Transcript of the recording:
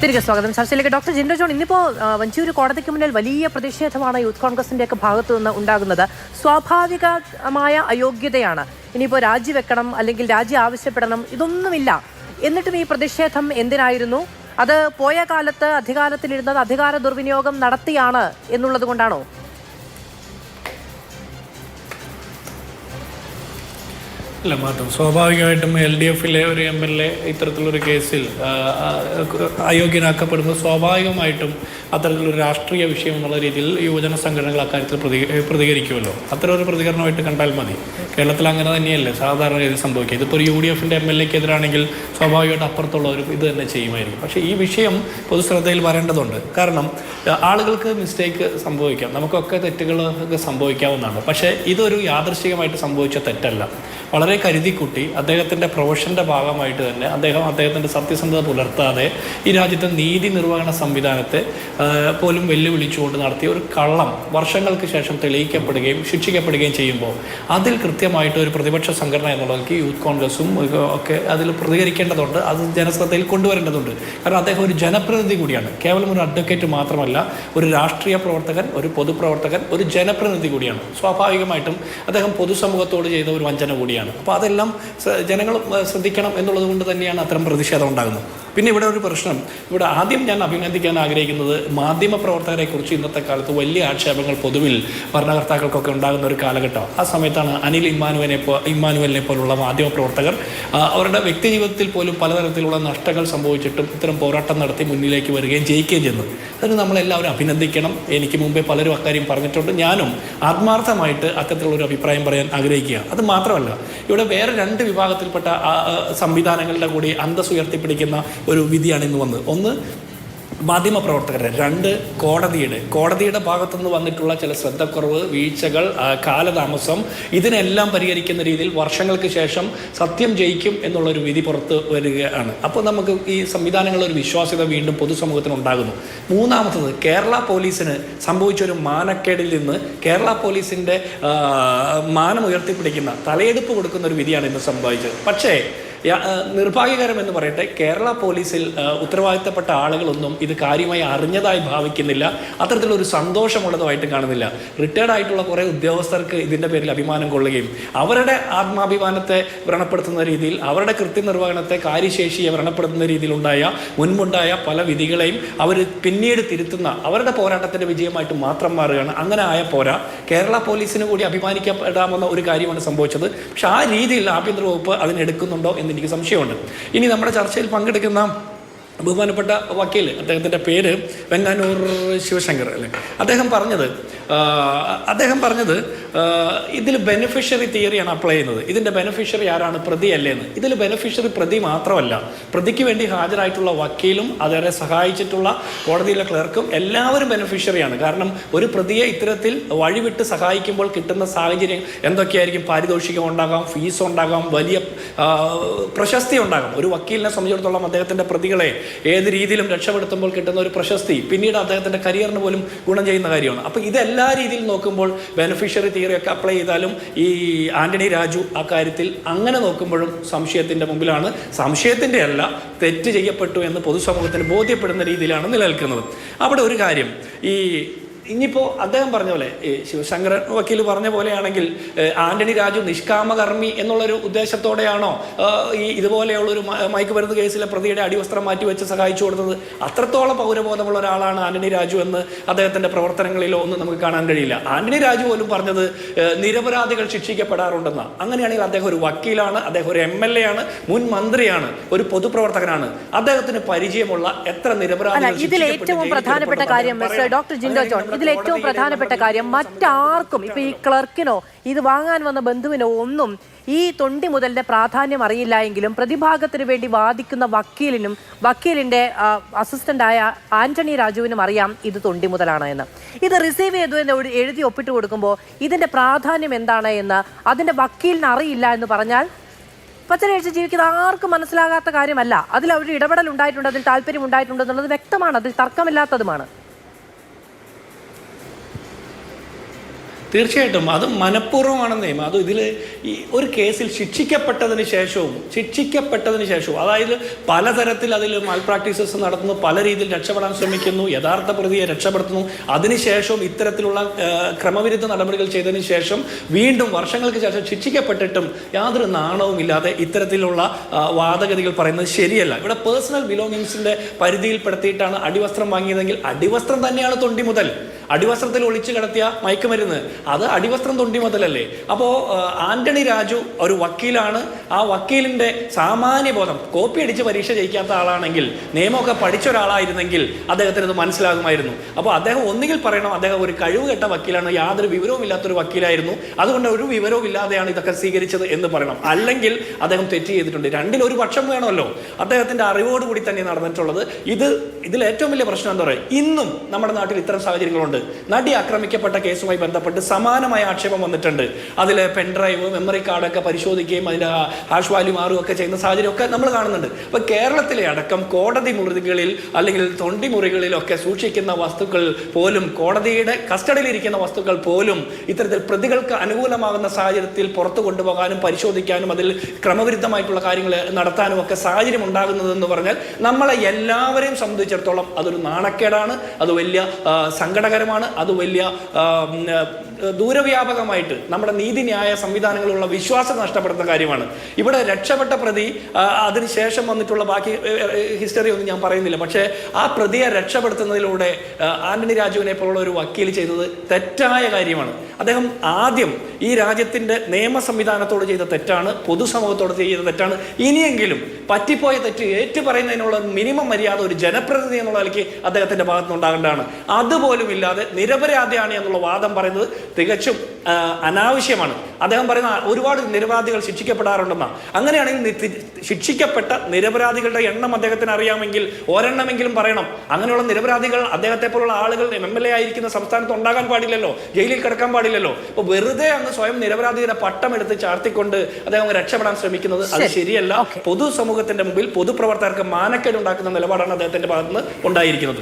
തിരികെ സ്വാഗതം. ചർച്ചയിലേക്ക് ഡോക്ടർ ജിൻഡോ ജോൺ. ഇന്നിപ്പോൾ വഞ്ചിയൂർ കോടതിക്ക് മുന്നിൽ വലിയ പ്രതിഷേധമാണ് യൂത്ത് കോൺഗ്രസിന്റെ ഒക്കെ ഭാഗത്തു നിന്ന് ഉണ്ടാകുന്നത്. സ്വാഭാവികമായ അയോഗ്യതയാണ്. ഇനിയിപ്പോൾ രാജിവെക്കണം അല്ലെങ്കിൽ രാജി ആവശ്യപ്പെടണം ഇതൊന്നുമില്ല. എന്നിട്ടും ഈ പ്രതിഷേധം എന്തിനായിരുന്നു? അത് പോയ കാലത്ത് അധികാരത്തിലിരുന്നത് അധികാര ദുർവിനിയോഗം നടത്തിയാണ് എന്നുള്ളത് കൊണ്ടാണോ? അല്ല, മാറ്റം സ്വാഭാവികമായിട്ടും LDFിലെ ഒരു MLA ഇത്തരത്തിലൊരു കേസിൽ അയോഗ്യനാക്കപ്പെടുന്നത് സ്വാഭാവികമായിട്ടും അത്തരത്തിലൊരു രാഷ്ട്രീയ വിഷയം എന്നുള്ള രീതിയിൽ യുവജന സംഘടനകൾ അക്കാര്യത്തിൽ പ്രതികരിക്കുമല്ലോ. അത്തരമൊരു പ്രതികരണമായിട്ട് കണ്ടാൽ മതി. കേരളത്തിൽ അങ്ങനെ തന്നെയല്ലേ സാധാരണ രീതിയിൽ സംഭവിക്കുക. ഇതിപ്പോൾ ഒരു UDFിൻ്റെ MLAക്കെതിരാണെങ്കിൽ സ്വാഭാവികമായിട്ട് അപ്പുറത്തുള്ള ഒരു ഇത് തന്നെ ചെയ്യുമായിരിക്കും. പക്ഷേ ഈ വിഷയം പൊതുശ്രദ്ധയിൽ വരേണ്ടതുണ്ട്. കാരണം ആളുകൾക്ക് മിസ്റ്റേക്ക് സംഭവിക്കാം, നമുക്കൊക്കെ തെറ്റുകളൊക്കെ സംഭവിക്കാവുന്നതാണ്. പക്ഷേ ഇതൊരു യാദൃശ്ചികമായിട്ട് സംഭവിച്ച തെറ്റല്ല. വളരെ കരുതിക്കുട്ടി അദ്ദേഹത്തിൻ്റെ പ്രൊഫഷൻ്റെ ഭാഗമായിട്ട് തന്നെ അദ്ദേഹത്തിൻ്റെ സത്യസന്ധത പുലർത്താതെ ഈ രാജ്യത്തെ നീതി നിർവഹണ സംവിധാനത്തെ പോലും വെല്ലുവിളിച്ചുകൊണ്ട് നടത്തിയ ഒരു കള്ളം വർഷങ്ങൾക്ക് ശേഷം തെളിയിക്കപ്പെടുകയും ശിക്ഷിക്കപ്പെടുകയും ചെയ്യുമ്പോൾ അതിൽ കൃത്യമായിട്ട് ഒരു പ്രതിപക്ഷ സംഘടന എന്നുള്ളവർക്ക് യൂത്ത് കോൺഗ്രസും ഒക്കെ അതിൽ പ്രതികരിക്കേണ്ടതുണ്ട്. അത് ജനശ്രദ്ധയിൽ കൊണ്ടുവരേണ്ടതുണ്ട്. കാരണം അദ്ദേഹം ഒരു ജനപ്രതിനിധി കൂടിയാണ്. കേവലം ഒരു അഡ്വക്കേറ്റ് മാത്രമല്ല, ഒരു രാഷ്ട്രീയ പ്രവർത്തകൻ, ഒരു പൊതുപ്രവർത്തകൻ, ഒരു ജനപ്രതിനിധി കൂടിയാണ്. സ്വാഭാവികമായിട്ടും അദ്ദേഹം പൊതുസമൂഹത്തോട് ചെയ്ത ഒരു വഞ്ചന കൂടിയാണ്. അപ്പോൾ അതെല്ലാം ജനങ്ങൾ ശ്രദ്ധിക്കണം എന്നുള്ളത് കൊണ്ട് തന്നെയാണ് അത്തരം പ്രതിഷേധം ഉണ്ടാകുന്നത്. പിന്നെ ഇവിടെ ഒരു പ്രശ്നം, ഇവിടെ ആദ്യം ഞാൻ അഭിനന്ദിക്കാൻ ആഗ്രഹിക്കുന്നത് മാധ്യമപ്രവർത്തകരെക്കുറിച്ച് ഇന്നത്തെ കാലത്ത് വലിയ ആക്ഷേപങ്ങൾ പൊതുവിൽ ഭരണകർത്താക്കൾക്കൊക്കെ ഉണ്ടാകുന്ന ഒരു കാലഘട്ടം. ആ സമയത്താണ് അനിൽ ഇമ്മാനുവലിനെ പോലുള്ള മാധ്യമപ്രവർത്തകർ അവരുടെ വ്യക്തിജീവിതത്തിൽ പോലും പലതരത്തിലുള്ള നഷ്ടങ്ങൾ സംഭവിച്ചിട്ടും ഇത്തരം പോരാട്ടം നടത്തി മുന്നിലേക്ക് വരികയും ജയിക്കുകയും ചെയ്യുന്നത്. അതിന് നമ്മളെല്ലാവരും അഭിനന്ദിക്കണം. എനിക്ക് മുമ്പേ പലരും അക്കാര്യം പറഞ്ഞിട്ടുണ്ട്. ഞാനും ആത്മാർത്ഥമായിട്ട് അത്തരത്തിലുള്ളൊരു അഭിപ്രായം പറയാൻ ആഗ്രഹിക്കുക. അത് മാത്രമല്ല, ഇവിടെ വേറെ രണ്ട് വിഭാഗത്തിൽപ്പെട്ട സംവിധാനങ്ങളുടെ കൂടി അന്തസ്സ് ഉയർത്തിപ്പിടിക്കുന്ന ഒരു വിധിയാണ് ഇന്ന് വന്നത്. ഒന്ന് മാധ്യമപ്രവർത്തകരുടെ, രണ്ട് കോടതിയുടെ ഭാഗത്തുനിന്ന് വന്നിട്ടുള്ള ചില ശ്രദ്ധക്കുറവ്, വീഴ്ചകൾ, കാലതാമസം, ഇതിനെല്ലാം പരിഹരിക്കുന്ന രീതിയിൽ വർഷങ്ങൾക്ക് ശേഷം സത്യം ജയിക്കും എന്നുള്ളൊരു വിധി പുറത്ത് വരികയാണ്. അപ്പോൾ നമുക്ക് ഈ സംവിധാനങ്ങളൊരു വിശ്വാസ്യത വീണ്ടും പൊതുസമൂഹത്തിന് ഉണ്ടാകുന്നു. മൂന്നാമത്തത്, കേരള പോലീസിന് സംഭവിച്ചൊരു മാനക്കേടിൽ നിന്ന് കേരള പോലീസിൻ്റെ മാനം ഉയർത്തിപ്പിടിക്കുന്ന, തലയെടുപ്പ് കൊടുക്കുന്ന ഒരു വിധിയാണ് ഇന്ന് സംഭവിച്ചത്. പക്ഷേ നിർഭാഗ്യകരമെന്ന് പറയട്ടെ, കേരള പോലീസിൽ ഉത്തരവാദിത്തപ്പെട്ട ആളുകളൊന്നും ഇത് കാര്യമായി അറിഞ്ഞതായി ഭാവിക്കുന്നില്ല. അത്തരത്തിലൊരു സന്തോഷമുള്ളതുമായിട്ട് കാണുന്നില്ല. റിട്ടയർഡ് ആയിട്ടുള്ള കുറേ ഉദ്യോഗസ്ഥർക്ക് ഇതിൻ്റെ പേരിൽ അഭിമാനം കൊള്ളുകയും അവരുടെ ആത്മാഭിമാനത്തെ വ്രണപ്പെടുത്തുന്ന രീതിയിൽ, അവരുടെ കൃത്യനിർവഹണത്തെ, കാര്യശേഷിയെ വ്രണപ്പെടുത്തുന്ന രീതിയിലുണ്ടായ മുൻപുണ്ടായ പല വിധികളെയും അവർ പിന്നീട് തിരുത്തുന്ന അവരുടെ പോരാട്ടത്തിൻ്റെ വിജയമായിട്ട് മാത്രം മാറുകയാണ്. അങ്ങനെ ആയ പോരാ, കേരള പോലീസിന് കൂടി അഭിമാനിക്കപ്പെടാമെന്ന ഒരു കാര്യമാണ് സംഭവിച്ചത്. പക്ഷെ ആ രീതിയിൽ ആഭ്യന്തര വകുപ്പ് അതിനെടുക്കുന്നുണ്ടോ എന്ന് എനിക്ക് സംശയമുണ്ട്. ഇനി നമ്മുടെ ചർച്ചയിൽ പങ്കെടുക്കുന്ന ബഹുമാനപ്പെട്ട വക്കീൽ, അദ്ദേഹത്തിൻ്റെ പേര് വെങ്ങാനൂർ ശിവശങ്കർ അല്ലേ, അദ്ദേഹം പറഞ്ഞത് ഇതിൽ ബെനിഫിഷ്യറി തിയറിയാണ് അപ്ലൈ ചെയ്യുന്നത്. ഇതിൻ്റെ ബെനിഫിഷ്യറി ആരാണ്? പ്രതി അല്ലേന്ന്. ഇതിൽ ബെനിഫിഷ്യറി പ്രതി മാത്രമല്ല, പ്രതിക്ക് വേണ്ടി ഹാജരായിട്ടുള്ള വക്കീലും അതേറെ സഹായിച്ചിട്ടുള്ള കോടതിയിലെ ക്ലർക്കും എല്ലാവരും ബെനിഫിഷ്യറിയാണ്. കാരണം ഒരു പ്രതിയെ ഇത്തരത്തിൽ വഴിവിട്ട് സഹായിക്കുമ്പോൾ കിട്ടുന്ന സാഹചര്യം എന്തൊക്കെയായിരിക്കും? പാരിതോഷികം ഉണ്ടാകാം, ഫീസ് ഉണ്ടാകാം, വലിയ പ്രശസ്തി ഉണ്ടാകാം. ഒരു വക്കീലിനെ സംബന്ധിച്ചിടത്തോളം അദ്ദേഹത്തിൻ്റെ പ്രതികളെ ഏത് രീതിയിലും രക്ഷപ്പെടുത്തുമ്പോൾ കിട്ടുന്ന ഒരു പ്രശസ്തി പിന്നീട് അദ്ദേഹത്തിൻ്റെ കരിയറിന് പോലും ഗുണം ചെയ്യുന്ന കാര്യമാണ്. അപ്പോൾ ഇതെല്ലാ രീതിയിൽ നോക്കുമ്പോൾ ബെനിഫിഷ്യറി തിയറിയൊക്കെ അപ്ലൈ ചെയ്താലും ഈ ആന്റണി രാജു ആ കാര്യത്തിൽ അങ്ങനെ നോക്കുമ്പോഴും സംശയത്തിൻ്റെ മുമ്പിലാണ്. സംശയത്തിൻ്റെ അല്ല, തെറ്റ് ചെയ്യപ്പെട്ടു എന്ന് പൊതുസമൂഹത്തിന് ബോധ്യപ്പെടുന്ന രീതിയിലാണ് നിലനിൽക്കുന്നത്. അവിടെ ഒരു കാര്യം, ഇനിയിപ്പോൾ അദ്ദേഹം പറഞ്ഞ പോലെ, ശിവശങ്കർ വക്കീൽ പറഞ്ഞ പോലെയാണെങ്കിൽ ആന്റണി രാജു നിഷ്കാമകർമ്മി എന്നുള്ളൊരു ഉദ്ദേശത്തോടെയാണോ ഇതുപോലെയുള്ളൊരു മയക്കുമരുന്ന് കേസിലെ പ്രതിയുടെ അടിവസ്ത്രം മാറ്റിവെച്ച് സഹായിച്ചു കൊടുത്തത്? അത്രത്തോളം പൗരബോധമുള്ള ഒരാളാണ് ആന്റണി രാജു എന്ന് അദ്ദേഹത്തിൻ്റെ പ്രവർത്തനങ്ങളിലോ ഒന്നും നമുക്ക് കാണാൻ കഴിയില്ല. ആന്റണി രാജു പോലും പറഞ്ഞത് നിരപരാധികൾ ശിക്ഷിക്കപ്പെടാറുണ്ടെന്നാണ്. അങ്ങനെയാണെങ്കിൽ അദ്ദേഹം ഒരു വക്കീലാണ്, അദ്ദേഹം ഒരു MLA ആണ്, മുൻ മന്ത്രിയാണ്, ഒരു പൊതുപ്രവർത്തകനാണ്. അദ്ദേഹത്തിന് പരിചയമുള്ള എത്ര നിരപരാധികൾ ഇതിലേറ്റവും പ്രധാനപ്പെട്ട കാര്യം മറ്റാർക്കും, ഇപ്പൊ ഈ ക്ലർക്കിനോ ഇത് വാങ്ങാൻ വന്ന ബന്ധുവിനോ ഒന്നും ഈ തൊണ്ടി മുതലിന്റെ പ്രാധാന്യം അറിയില്ല എങ്കിലും പ്രതിഭാഗത്തിന് വേണ്ടി വാദിക്കുന്ന വക്കീലിനും വക്കീലിന്റെ അസിസ്റ്റന്റായ ആന്റണി രാജുവിനും അറിയാം ഇത് തൊണ്ടി മുതലാണ് എന്ന്. ഇത് റിസീവ് ചെയ്തു എന്ന് എഴുതി ഒപ്പിട്ട് കൊടുക്കുമ്പോൾ ഇതിന്റെ പ്രാധാന്യം എന്താണ് എന്ന് അതിന്റെ വക്കീലിന് അറിയില്ല എന്ന് പറഞ്ഞാൽ പച്ചനഴിച്ച് ജീവിക്കുന്ന ആർക്കും മനസ്സിലാകാത്ത കാര്യമല്ല. അതിൽ അവർ ഇടപെടൽ ഉണ്ടായിട്ടുണ്ട്, അതിൽ താല്പര്യം ഉണ്ടായിട്ടുണ്ട് എന്നുള്ളത് വ്യക്തമാണ്, അതിൽ തർക്കമില്ലാത്തതുമാണ്. തീർച്ചയായിട്ടും അത് മനഃപൂർവ്വമാണെന്ന് നിയമം. അത് ഇതിൽ ഈ ഒരു കേസിൽ ശിക്ഷിക്കപ്പെട്ടതിന് ശേഷവും അതായത് പലതരത്തിൽ അതിൽ മാൽ പ്രാക്ടീസസ് നടത്തുന്നു, പല രീതിയിൽ രക്ഷപ്പെടാൻ ശ്രമിക്കുന്നു, യഥാർത്ഥ പ്രതിയെ രക്ഷപ്പെടുത്തുന്നു. അതിനുശേഷവും ഇത്തരത്തിലുള്ള ക്രമവിരുദ്ധ നടപടികൾ ചെയ്തതിന് ശേഷം വീണ്ടും വർഷങ്ങൾക്ക് ശേഷം ശിക്ഷിക്കപ്പെട്ടിട്ടും യാതൊരു നാണവുമില്ലാതെ ഇത്തരത്തിലുള്ള വാദഗതികൾ പറയുന്നത് ശരിയല്ല. ഇവിടെ പേഴ്സണൽ ബിലോങ്ങിങ്സിന്റെ പരിധിയിൽപ്പെടുത്തിയിട്ടാണ് അടിവസ്ത്രം വാങ്ങിയതെങ്കിൽ അടിവസ്ത്രം തന്നെയാണ് തൊണ്ടി മുതൽ. അടിവസ്ത്രത്തിൽ ഒളിച്ചു കിടത്തിയ മയക്കുമരുന്ന് അത് അടിവസ്ത്രം തൊണ്ടി മുതലല്ലേ? അപ്പോൾ ആന്റണി രാജു ഒരു വക്കീലാണ്. ആ വക്കീലിന്റെ സാമാന്യ ബോധം, കോപ്പി അടിച്ച് പരീക്ഷ ജയിക്കാത്ത ആളാണെങ്കിൽ, നിയമമൊക്കെ പഠിച്ച ഒരാളായിരുന്നെങ്കിൽ അദ്ദേഹത്തിന് ഇത് മനസ്സിലാകുമായിരുന്നു. അപ്പോൾ അദ്ദേഹം ഒന്നുകിൽ പറയണം അദ്ദേഹം ഒരു കഴിവ് കെട്ട വക്കീലാണ്, യാതൊരു വിവരവും ഇല്ലാത്തൊരു വക്കീലായിരുന്നു, അതുകൊണ്ട് ഒരു വിവരവും ഇല്ലാതെയാണ് ഇതൊക്കെ സ്വീകരിച്ചത് എന്ന് പറയണം. അല്ലെങ്കിൽ അദ്ദേഹം തെറ്റ് ചെയ്തിട്ടുണ്ട്. രണ്ടിലൊരു പക്ഷം വേണമല്ലോ. അദ്ദേഹത്തിന്റെ അറിവോടുകൂടി തന്നെ നടന്നിട്ടുള്ളത്. ഇതിൽ ഏറ്റവും വലിയ പ്രശ്നം എന്താ പറയുക, ഇന്നും നമ്മുടെ നാട്ടിൽ ഇത്തരം സാഹചര്യങ്ങളുണ്ട്. നടി ആക്രമിക്കപ്പെട്ട കേസുമായി ബന്ധപ്പെട്ട് സമാനമായ ആക്ഷേപം വന്നിട്ടുണ്ട്. അതിൽ പെൻഡ്രൈവ്, മെമ്മറി കാർഡൊക്കെ പരിശോധിക്കുകയും അതിൻ്റെ ഹാഷ് വാല്യൂ മാറുകയൊക്കെ ചെയ്യുന്ന സാഹചര്യമൊക്കെ നമ്മൾ കാണുന്നുണ്ട്. അപ്പോൾ കേരളത്തിലെ അടക്കം കോടതി മുറികളിൽ അല്ലെങ്കിൽ തൊണ്ടി മുറികളിലൊക്കെ സൂക്ഷിക്കുന്ന വസ്തുക്കൾ പോലും, കോടതിയുടെ കസ്റ്റഡിയിലിരിക്കുന്ന വസ്തുക്കൾ പോലും ഇത്തരത്തിൽ പ്രതികൾക്ക് അനുകൂലമാകുന്ന സാഹചര്യത്തിൽ പുറത്തു കൊണ്ടുപോകാനും പരിശോധിക്കാനും അതിൽ ക്രമവിരുദ്ധമായിട്ടുള്ള കാര്യങ്ങൾ നടത്താനും ഒക്കെ സാഹചര്യം ഉണ്ടാകുന്നതെന്ന് പറഞ്ഞാൽ നമ്മളെ എല്ലാവരെയും സംബന്ധിച്ചിടത്തോളം അതൊരു നാണക്കേടാണ്, അത് വലിയ സങ്കടകരമാണ്, അത് വലിയ ദൂരവ്യാപകമായിട്ട് നമ്മുടെ നീതിന്യായ സംവിധാനങ്ങളുള്ള വിശ്വാസം നഷ്ടപ്പെടുന്ന കാര്യമാണ്. ഇവിടെ രക്ഷപ്പെട്ട പ്രതി, അതിനുശേഷം വന്നിട്ടുള്ള ബാക്കി ഹിസ്റ്ററി ഒന്നും ഞാൻ പറയുന്നില്ല. പക്ഷേ ആ പ്രതിയെ രക്ഷപ്പെടുത്തുന്നതിലൂടെ ആന്റണി രാജുവിനെ പോലുള്ള ഒരു വക്കീൽ ചെയ്തത് തെറ്റായ കാര്യമാണ്. അദ്ദേഹം ആദ്യം ഈ രാജ്യത്തിൻ്റെ നിയമ സംവിധാനത്തോട് ചെയ്ത തെറ്റാണ്, പൊതുസമൂഹത്തോട് ചെയ്ത തെറ്റാണ്. ഇനിയെങ്കിലും പറ്റിപ്പോയ തെറ്റ് ഏറ്റുപറയുന്നതിനുള്ള മിനിമം മര്യാദ ഒരു ജനപ്രതിനിധി എന്നുള്ള നിലയ്ക്ക് അദ്ദേഹത്തിൻ്റെ ഭാഗത്തുനിന്ന് ഉണ്ടാകേണ്ടതാണ്. അതുപോലും ഇല്ലാതെ നിരപരാധിയാണ് എന്നുള്ള വാദം പറയുന്നത് തികച്ചും അനാവശ്യമാണ്. അദ്ദേഹം പറയുന്ന ഒരുപാട് നിരപരാധികൾ ശിക്ഷിക്കപ്പെടാറുണ്ടെന്നാണ്. അങ്ങനെയാണെങ്കിൽ ശിക്ഷിക്കപ്പെട്ട നിരപരാധികളുടെ എണ്ണം അദ്ദേഹത്തിന് അറിയാമെങ്കിൽ ഒരെണ്ണമെങ്കിലും പറയണം. അങ്ങനെയുള്ള നിരപരാധികൾ അദ്ദേഹത്തെ പോലുള്ള ആളുകൾ MLA ആയിരിക്കുന്ന സംസ്ഥാനത്ത് ഉണ്ടാകാൻ പാടില്ലല്ലോ, ജയിലിൽ കിടക്കാൻ പാടില്ലല്ലോ. അപ്പോൾ വെറുതെ അങ്ങ് സ്വയം നിരപരാധിയുടെ പട്ടം എടുത്ത് ചാർത്തിക്കൊണ്ട് അദ്ദേഹം രക്ഷപ്പെടാൻ ശ്രമിക്കുന്നത് അത് ശരിയല്ല. പൊതുസമൂഹത്തിന്റെ മുമ്പിൽ പൊതുപ്രവർത്തകർക്ക് മാനക്കേട് ഉണ്ടാക്കുന്ന നിലപാടാണ് അദ്ദേഹത്തിന്റെ ഭാഗത്തുനിന്ന് ഉണ്ടായിരിക്കുന്നത്.